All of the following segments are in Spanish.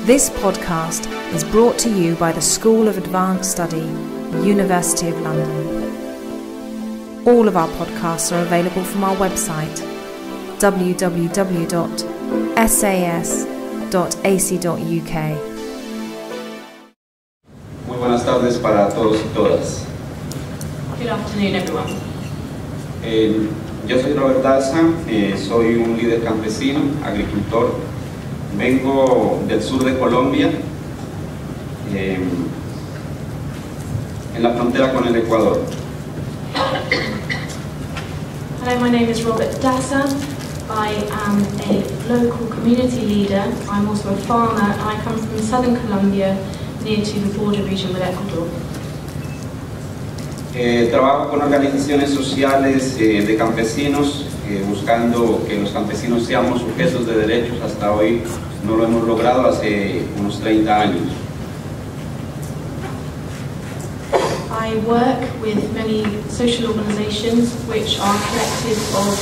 This podcast is brought to you by the School of Advanced Study, University of London. All of our podcasts are available from our website, www.sas.ac.uk. Muy buenas tardes para todos y todas. Good afternoon, everyone. Yo soy Daza, soy un líder campesino, agricultor. Vengo del sur de Colombia, en la frontera con el Ecuador. Hello, my name is Daza. I am a local community leader. I'm also a farmer, and I come from southern Colombia, near to the border region with Ecuador. Trabajo con organizaciones sociales de campesinos, buscando que los campesinos seamos sujetos de derechos. Hasta hoy no lo hemos logrado, hace unos 30 años. I work with many social organisations which are collective of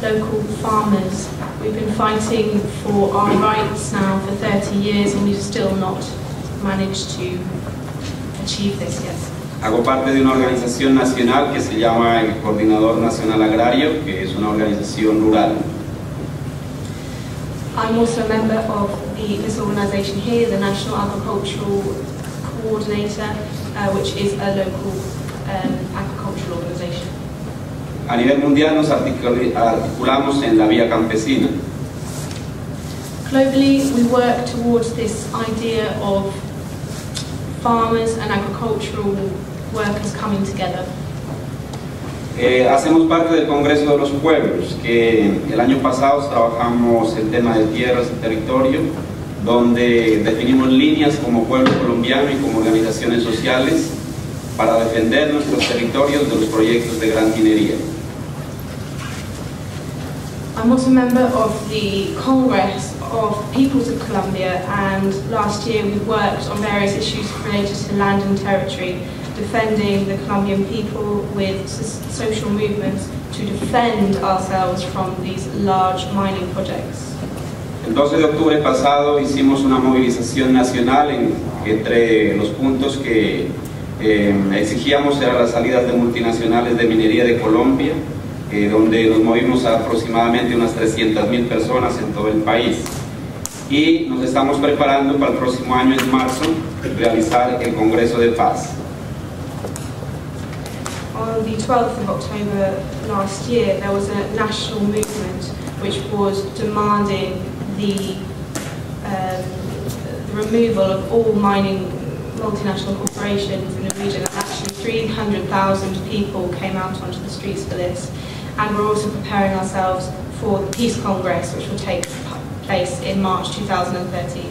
local farmers. We've been fighting for our rights now for 30 years and we've still not managed to achieve this yet. Hago parte de una organización nacional que se llama el Coordinador Nacional Agrario, que es una organización rural. I'm also a member of this organisation here, the National Agricultural Coordinator, which is a local agricultural organisation. A nivel mundial nos articulamos en la vía campesina. Globally, we work towards this idea of farmers and agricultural workers coming together. Hacemos parte del Congreso de los Pueblos, que el año pasado trabajamos el tema de tierras y territorio, donde definimos líneas como pueblo colombiano y como organizaciones sociales para defender nuestros territorios de los proyectos de gran minería. I'm also a member of the Congress of Peoples of Colombia, and last year we worked on various issues related to land and territory, defending the Colombian people with social movements to defend ourselves from these large mining projects. El 12 de octubre pasado hicimos una movilización nacional entre los puntos que exigíamos eran las salidas de multinacionales de minería de Colombia, donde nos movimos a aproximadamente unas 300.000 personas en todo el país. Y nos estamos preparando para el próximo año, en marzo, realizar el Congreso de Paz. On the 12th of October last year, there was a national movement which was demanding the removal of all mining multinational corporations in the region. Actually, 300,000 people came out onto the streets for this. And we're also preparing ourselves for the Peace Congress, which will take place in March 2013.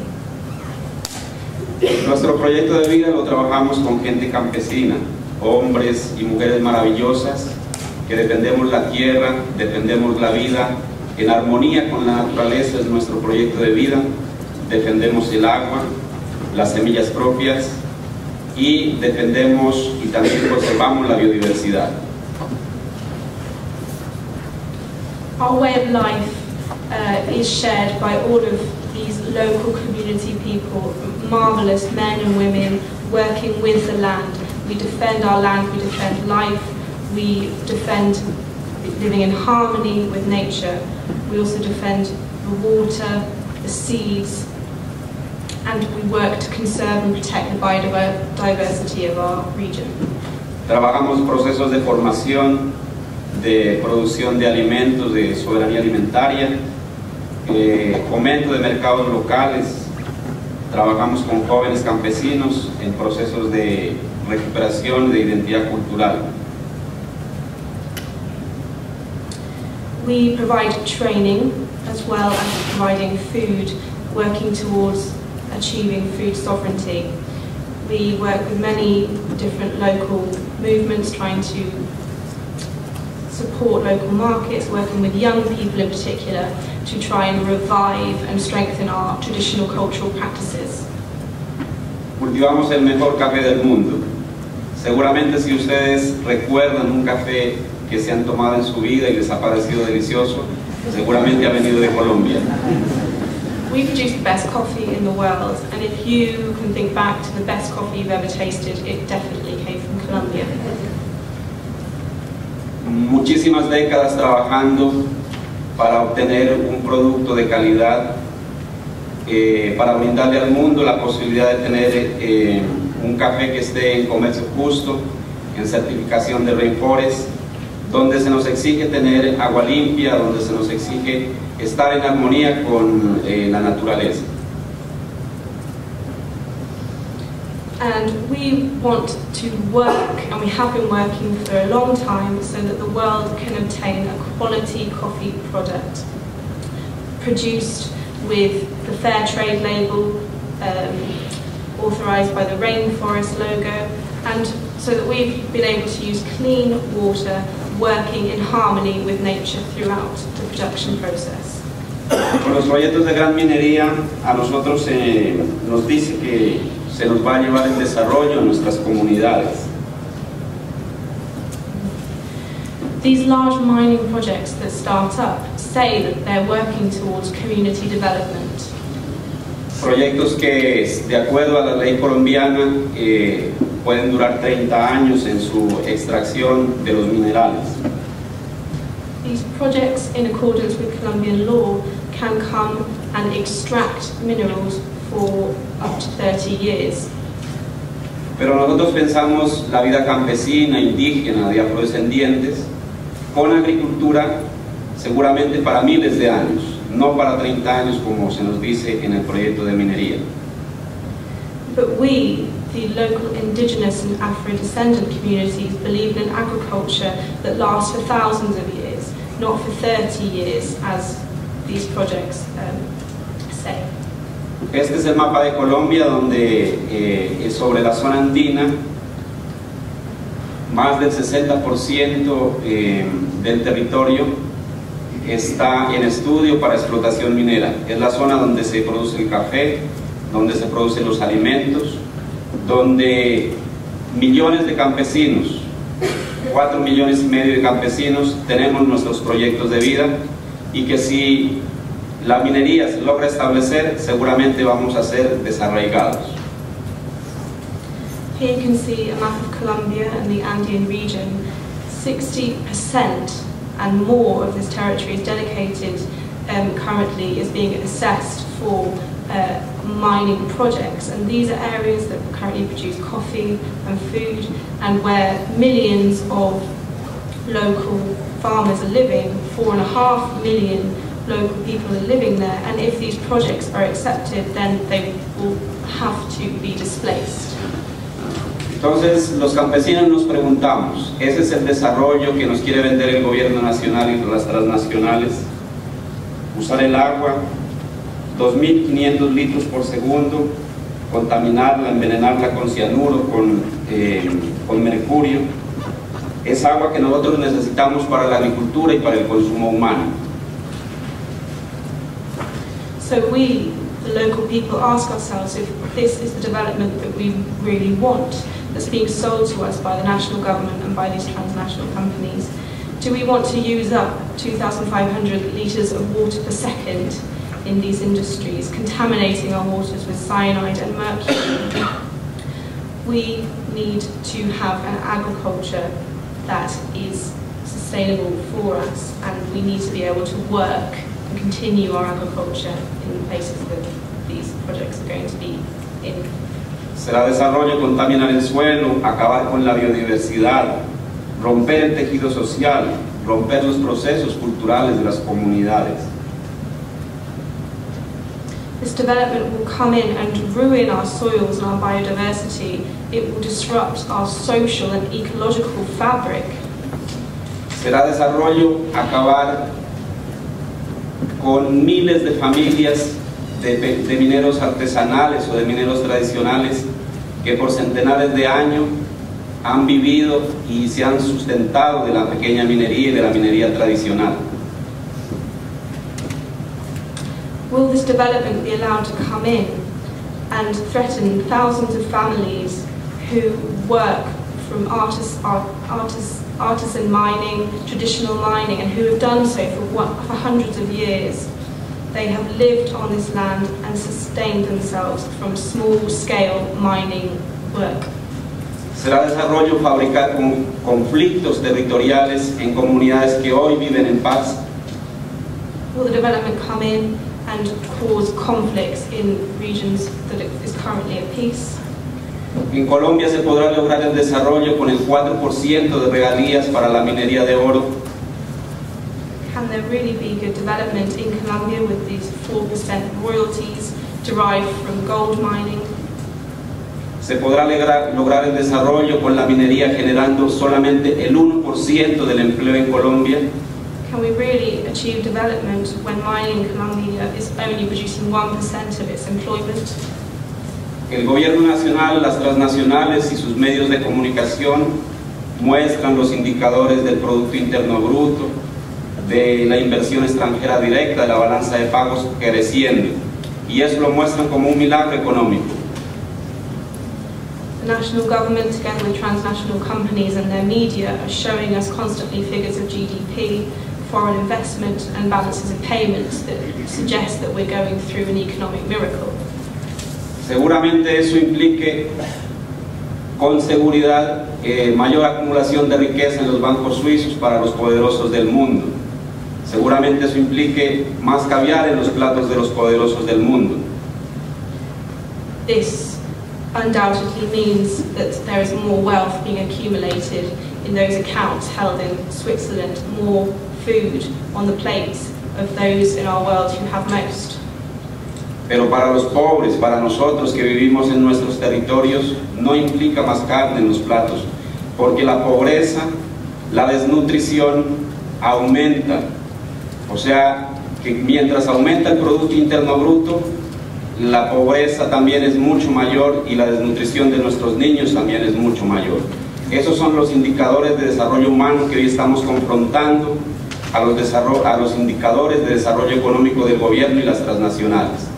Nuestro proyecto de vida lo trabajamos con gente campesina, hombres y mujeres maravillosas que defendemos la tierra, defendemos la vida, en armonía con la naturaleza es nuestro proyecto de vida, defendemos el agua, las semillas propias y defendemos y también conservamos la biodiversidad. Our way of life is shared by all of these local community people, marvellous men and women working with the land. We defend our land, we defend life, we defend living in harmony with nature. We also defend the water, the seas, and we work to conserve and protect the biodiversity of our region. Trabajamos procesos de formación, de producción de alimentos, de soberanía alimentaria, fomento de mercados locales. Trabajamos con jóvenes campesinos en procesos de recuperación de identidad cultural. We provide training as well as providing food, working towards achieving food sovereignty. We work with many different local movements trying to support local markets, working with young people in particular to try and revive and strengthen our traditional cultural practices. Cultivamos el mejor café del mundo. Seguramente si ustedes recuerdan un café que se han tomado en su vida y les ha parecido delicioso, seguramente ha venido de Colombia. We produce the best coffee in the world, and if you can think back to the best coffee you've ever tasted, it definitely came from Colombia. Muchísimas décadas trabajando para obtener un producto de calidad, para brindarle al mundo la posibilidad de tener un café que esté en comercio justo, en certificación de Rainforest, donde se nos exige tener agua limpia, donde se nos exige estar en armonía con la naturaleza. And we want to work, and we have been working for a long time, so that the world can obtain a quality coffee product produced with the Fair Trade label, authorised by the Rainforest logo, and so that we've been able to use clean water working in harmony with nature throughout the production process. Con los proyectos de gran minería, a nosotros nos dice que se nos va a llevar el desarrollo en nuestras comunidades. These large mining projects that start up say that they're working towards community development. Proyectos que, de acuerdo a la ley colombiana, pueden durar 30 años en su extracción de los minerales. These projects, in accordance with Colombian law, can come and extract minerals for up to 30 years. Pero nosotros pensamos la vida campesina, indígena, de afrodescendientes, con agricultura seguramente para miles de años, no para 30 años como se nos dice en el proyecto de minería. But we, the local indigenous and Afro-descendant communities, believe in agriculture that lasts for thousands of years, not for 30 years, as these projects say. Este es el mapa de Colombia, donde sobre la zona andina, más del 60% del territorio está en estudio para explotación minera. Es la zona donde se produce el café, donde se producen los alimentos, donde millones de campesinos, 4,5 millones de campesinos, tenemos nuestros proyectos de vida, y que si la minería se logra establecer, seguramente vamos a ser desarraigados. Here you can see a map of Colombia and the Andean region. 60% and more of this territory is dedicated, currently is being assessed for mining projects, and these are areas that currently produce coffee and food, and where millions of local farmers are living. 4.5 million local people are living there, and if these projects are accepted, then they will have to be displaced. Entonces los campesinos nos preguntamos, ¿ese es el desarrollo que nos quiere vender el gobierno nacional y las transnacionales? Usar el agua, 2.500 litros por segundo, contaminarla, envenenarla con cianuro, con mercurio. Es agua que nosotros necesitamos para la agricultura y para el consumo humano. So we, the local people, ask ourselves if this is the development that we really want, that's being sold to us by the national government and by these transnational companies. Do we want to use up 2,500 litres of water per second in these industries, contaminating our waters with cyanide and mercury? We need to have an agriculture that is sustainable for us, and we need to be able to work and continue our agriculture in the places that these projects are going to be in. Será desarrollo contaminar el suelo, acabar con la biodiversidad, romper el tejido social, romper los procesos culturales de las comunidades. This development will come in and ruin our soils and our biodiversity. It will disrupt our social and ecological fabric. Será desarrollo acabar con miles de familias de mineros artesanales o de mineros tradicionales que por centenares de años han vivido y se han sustentado de la pequeña minería y de la minería tradicional. Will this development be allowed to come in and threaten thousands of families who work from artisan mining, traditional mining, and who have done so for hundreds of years, They have lived on this land and sustained themselves from small-scale mining work. Será desarrollo fabricar conflictos territoriales en comunidades que hoy viven en paz. Will the development come in and cause conflicts in regions that is currently at peace? En Colombia se podrá lograr el desarrollo con el 4% de regalías para la minería de oro. Can there really be good development in Colombia with these 4% royalties derived from gold mining? Se podrá lograr el desarrollo con la minería generando solamente el 1% del empleo en Colombia. Can we really achieve development when mining in Colombia is only producing 1% of its employment? El gobierno nacional, las transnacionales y sus medios de comunicación muestran los indicadores del Producto Interno Bruto, de la inversión extranjera directa, de la balanza de pagos creciendo, y eso lo muestran como un milagro económico. The national government, together with transnational companies and their media, are showing us constantly figures of GDP, foreign investment and balances of payments that suggest that we're going through an economic miracle. Seguramente eso implique con seguridad mayor acumulación de riqueza en los bancos suizos para los poderosos del mundo. Seguramente eso implique más caviar en los platos de los poderosos del mundo. This undoubtedly means that there is more wealth being accumulated in those accounts held in Switzerland, more food on the plates of those in our world who have most. Pero para los pobres, para nosotros que vivimos en nuestros territorios, no implica más carne en los platos, porque la pobreza, la desnutrición aumenta. O sea, que mientras aumenta el Producto Interno Bruto, la pobreza también es mucho mayor y la desnutrición de nuestros niños también es mucho mayor. Esos son los indicadores de desarrollo humano que hoy estamos confrontando a los indicadores de desarrollo económico del gobierno y las transnacionales.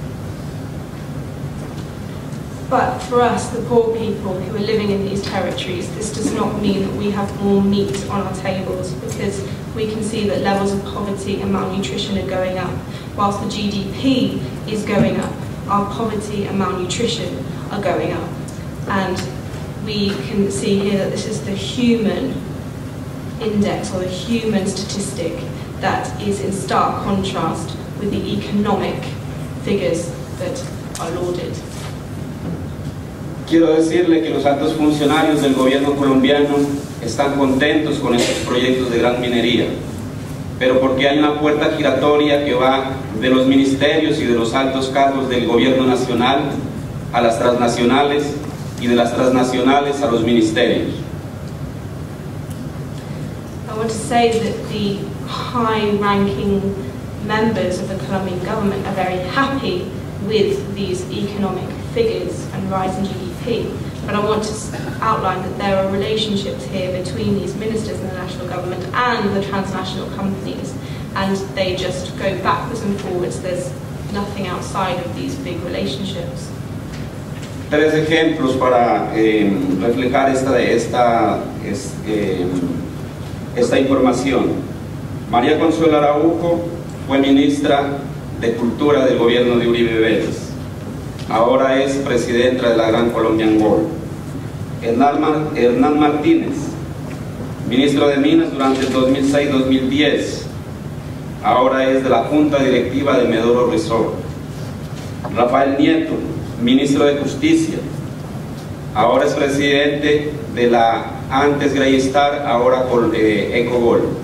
But for us, the poor people who are living in these territories, this does not mean that we have more meat on our tables, because we can see that levels of poverty and malnutrition are going up. Whilst the GDP is going up, our poverty and malnutrition are going up. And we can see here that this is the human index, or the human statistic, that is in stark contrast with the economic figures that are lauded. Quiero decirle que los altos funcionarios del gobierno colombiano están contentos con estos proyectos de gran minería, pero porque hay una puerta giratoria que va de los ministerios y de los altos cargos del gobierno nacional a las transnacionales y de las transnacionales a los ministerios. I want to say that the high-ranking members of the Colombian government are very happy with these economic figures and rise in GDP, but I want to outline that there are relationships here between these ministers in the national government and the transnational companies, and they just go backwards and forwards. There's nothing outside of these big relationships. Tres ejemplos para reflejar esta información. María Consuelo Araujo fue ministra de Cultura del gobierno de Uribe Vélez. Ahora es presidenta de la Gran Colombian NGO. Hernán Martínez, ministro de Minas durante el 2006-2010. Ahora es de la Junta Directiva de Medoro Resort. Rafael Nieto, ministro de Justicia. Ahora es presidente de la antes Greystar, ahora con Ecogol.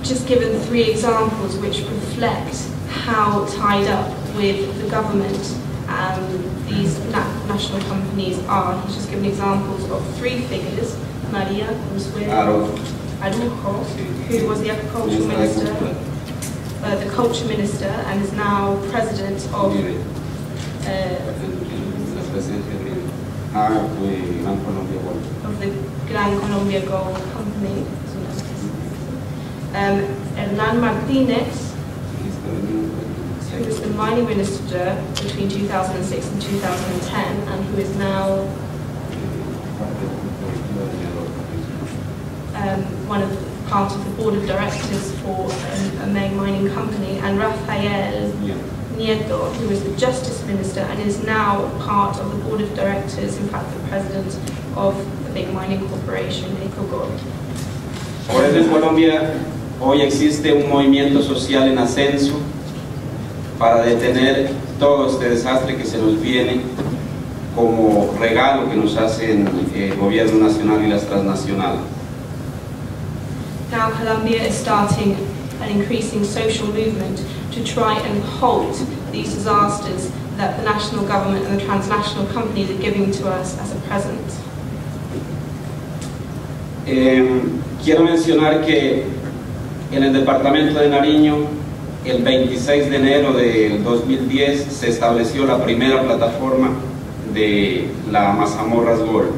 Just given 3 examples which reflect how tied up with the government these national companies are. He's just given examples of 3 figures. Maria Consuelo Araujo, who was the agricultural minister, the culture minister, and is now president of the Gran Colombia Gold Company. Hernán Martínez, who was the mining minister between 2006 and 2010, and who is now one of part of the board of directors for a main mining company, and Rafael Nieto, who is the Justice Minister and is now part of the board of directors, in fact the president of the big mining corporation, ecological. Por eso en Colombia hoy existe un movimiento social en ascenso para detener todo este desastre que se nos viene como regalo que nos hacen el gobierno nacional y las transnacionales. Now Colombia is starting an increasing social movement to try and halt these disasters that the national government and the transnational companies are giving to us as a present. Quiero mencionar que en el departamento de Nariño, el 26 de enero del 2010 se estableció la primera plataforma de la Mazamorras Gold.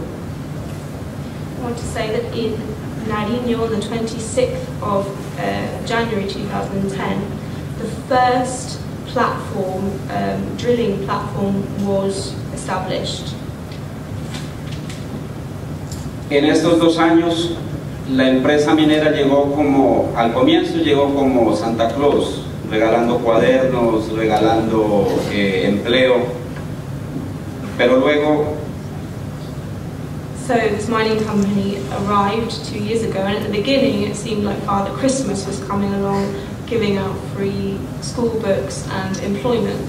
I want to say that in Nariño, on the 26th of January 2010, the first platform, drilling platform, was established. En estos 2 años, la empresa minera llegó como, al comienzo llegó como Santa Claus, regalando cuadernos, regalando empleo, pero luego So this mining company arrived 2 years ago, and at the beginning it seemed like Father Christmas was coming along, giving out free school books and employment.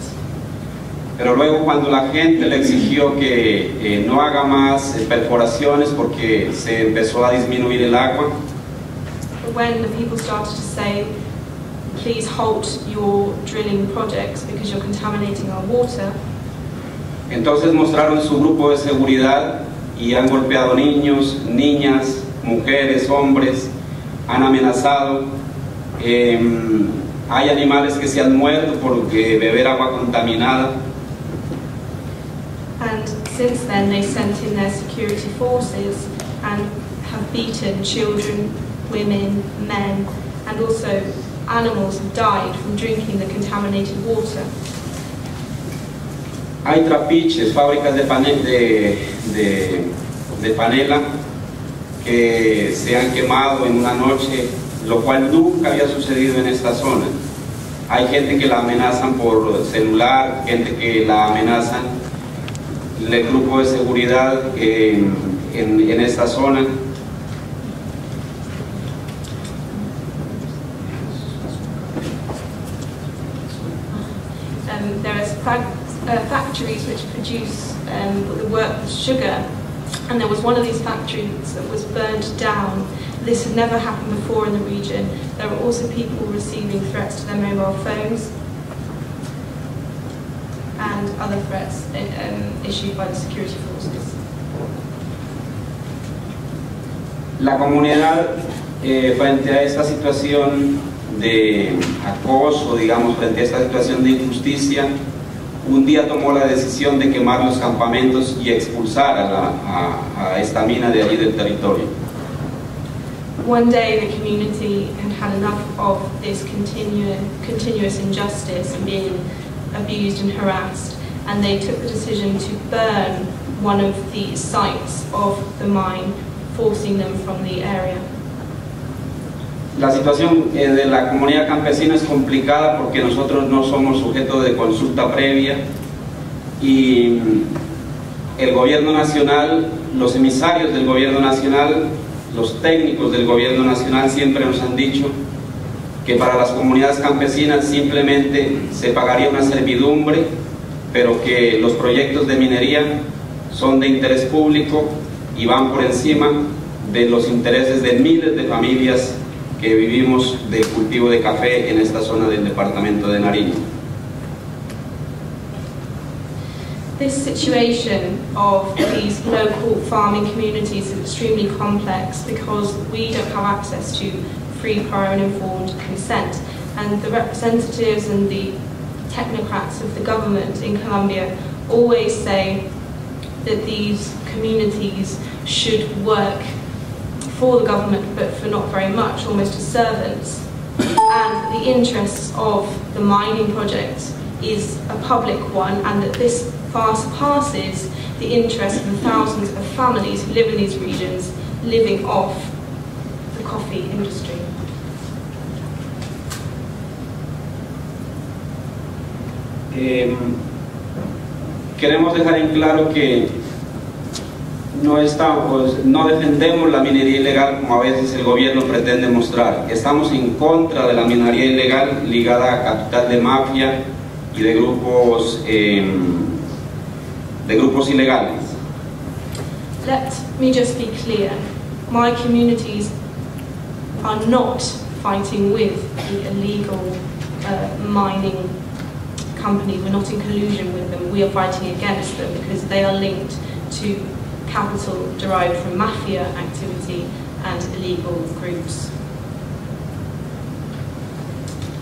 Pero luego cuando la gente le exigió que no haga más perforaciones porque se empezó a disminuir el agua, But when the people started to say, please halt your drilling projects because you're contaminating our water, entonces mostraron su grupo de seguridad y han golpeado niños, niñas, mujeres, hombres, han amenazado. Hay animales que se han muerto por beber agua contaminada. and since then they sent in their security forces and have beaten children, women, men, and also animals have died from drinking the contaminated water. Hay trapiches, fábricas de panela que se han quemado en una noche, lo cual nunca había sucedido en esta zona. Hay gente que la amenazan por celular, gente que la amenazan el grupo de seguridad en esta zona. There is factories which produce the worthless sugar, and there was one of these factories that was burned down. This had never happened before in the region. There were also people receiving threats to their mobile phones and other threats issued by the security forces. La comunidad, frente a esta situación de acoso, digamos, frente a esta situación de injusticia, un día tomó la decisión de quemar los campamentos y expulsar a esta mina de allí del territorio. One day the community had had enough of this continuous injustice and being abused and harassed, and they took the decision to burn one of the sites of the mine, forcing them from the area. La situación de la comunidad campesina es complicada porque nosotros no somos sujeto de consulta previa y el gobierno nacional, los emisarios del gobierno nacional, los técnicos del gobierno nacional siempre nos han dicho que para las comunidades campesinas simplemente se pagaría una servidumbre, pero que los proyectos de minería son de interés público y van por encima de los intereses de miles de familias que vivimos del cultivo de café en esta zona del departamento de Nariño. This situation of these local farming communities is extremely complex because we don't have access to free, prior and informed consent, and the representatives and the technocrats of the government in Colombia always say that these communities should work for the government but for not very much, almost as servants, and the interests of the mining project is a public one, and that this far surpasses the interests of the thousands of families who live in these regions living off the coffee industry. Queremos dejar en claro que no defendemos la minería ilegal como a veces el gobierno pretende mostrar. Estamos en contra de la minería ilegal ligada a capital de mafia y de grupos ilegales. Let me just be clear. My communities are not fighting with the illegal mining companies. We're not in collusion with them. We are fighting against them because they are linked to capital derived from mafia activity and illegal groups.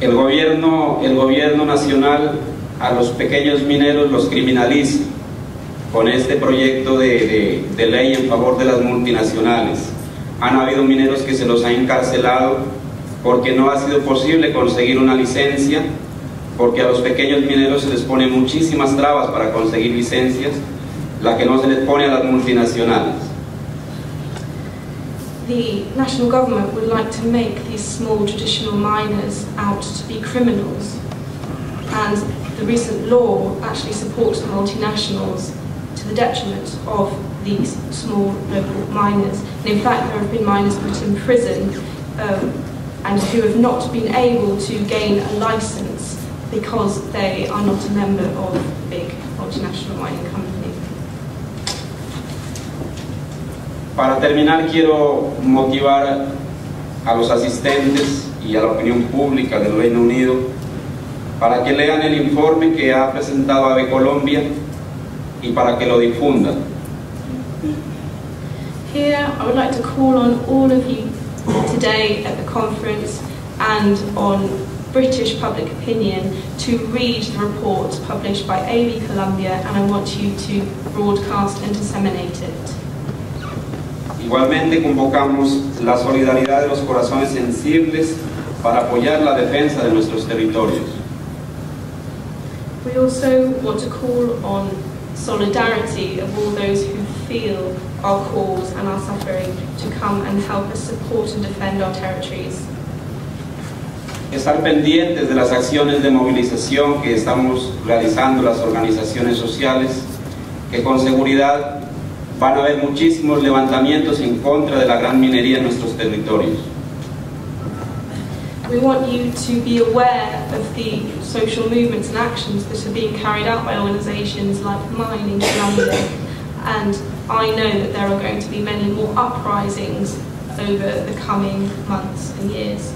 El gobierno nacional a los pequeños mineros los criminaliza con este proyecto de ley en favor de las multinacionales. Han habido mineros que se los han encarcelado porque no ha sido posible conseguir una licencia, porque a los pequeños mineros se les ponen muchísimas trabas para conseguir licencias, la que no se les pone a las multinacionales. The national government would like to make these small traditional miners out to be criminals, and the recent law actually supports the multinationals to the detriment of these small local miners. And in fact, there have been miners put in prison and who have not been able to gain a license because they are not a member of a big multinational mining company. Para terminar, quiero motivar a los asistentes y a la opinión pública del Reino Unido para que lean el informe que ha presentado AB Colombia y para que lo difundan. Here, I would like to call on all of you today at the conference and on British public opinion to read the report published by AB Colombia, and I want you to broadcast and disseminate it. Igualmente convocamos la solidaridad de los corazones sensibles para apoyar la defensa de nuestros territorios. We also want to call on solidarity of all those who feel our cause and our suffering to come and help us support and defend our territories. Estar pendientes de las acciones de movilización que estamos realizando las organizaciones sociales, que con seguridad van a haber muchísimos levantamientos en contra de la gran minería en nuestros territorios. We want you to be aware of the social movements and actions that are being carried out by organisations like mine in Colombia, and I know that there are going to be many more uprisings over the coming months and years.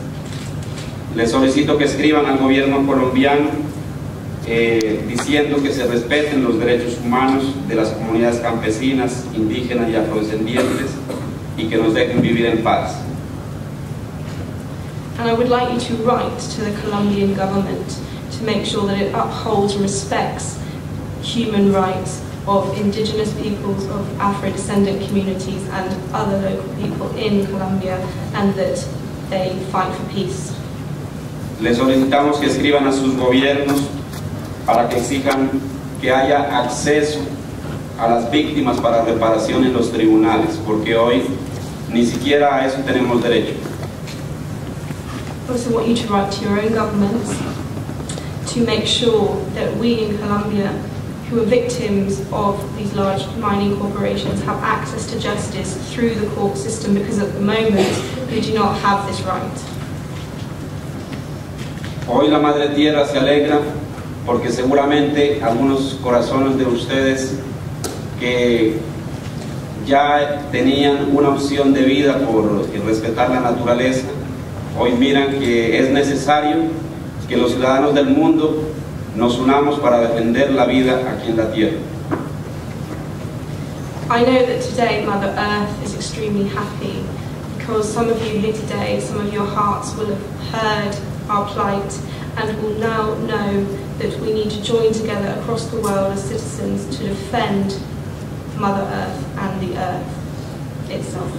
Les solicito que escriban al gobierno colombiano diciendo que se respeten los derechos humanos de las comunidades campesinas, indígenas y afrodescendientes y que nos dejen vivir en paz. And I would like you to write to the Colombian government to make sure that it upholds and respects human rights of indigenous peoples, of Afro-descendant communities and other local people in Colombia, and that they fight for peace. Les solicitamos que escriban a sus gobiernos para que exijan que haya acceso a las víctimas para reparación en los tribunales, porque hoy ni siquiera a eso tenemos derecho. I also want you to write to your own governments to make sure that we in Colombia, who are victims of these large mining corporations, have access to justice through the court system, because at the moment we do not have this right. Hoy la Madre Tierra se alegra porque seguramente algunos corazones de ustedes que ya tenían una opción de vida por respetar la naturaleza, hoy miran que es necesario que los ciudadanos del mundo nos unamos para defender la vida aquí en la Tierra. I know that today Mother Earth is extremely happy because some of you here today, some of your hearts will have heard our plight and will now know that we need to join together across the world as citizens to defend Mother Earth and the Earth itself.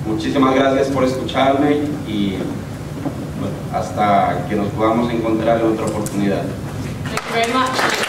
Muchísimas gracias por escucharme y hasta que nos podamos encontrar en otra oportunidad. Thank you very much.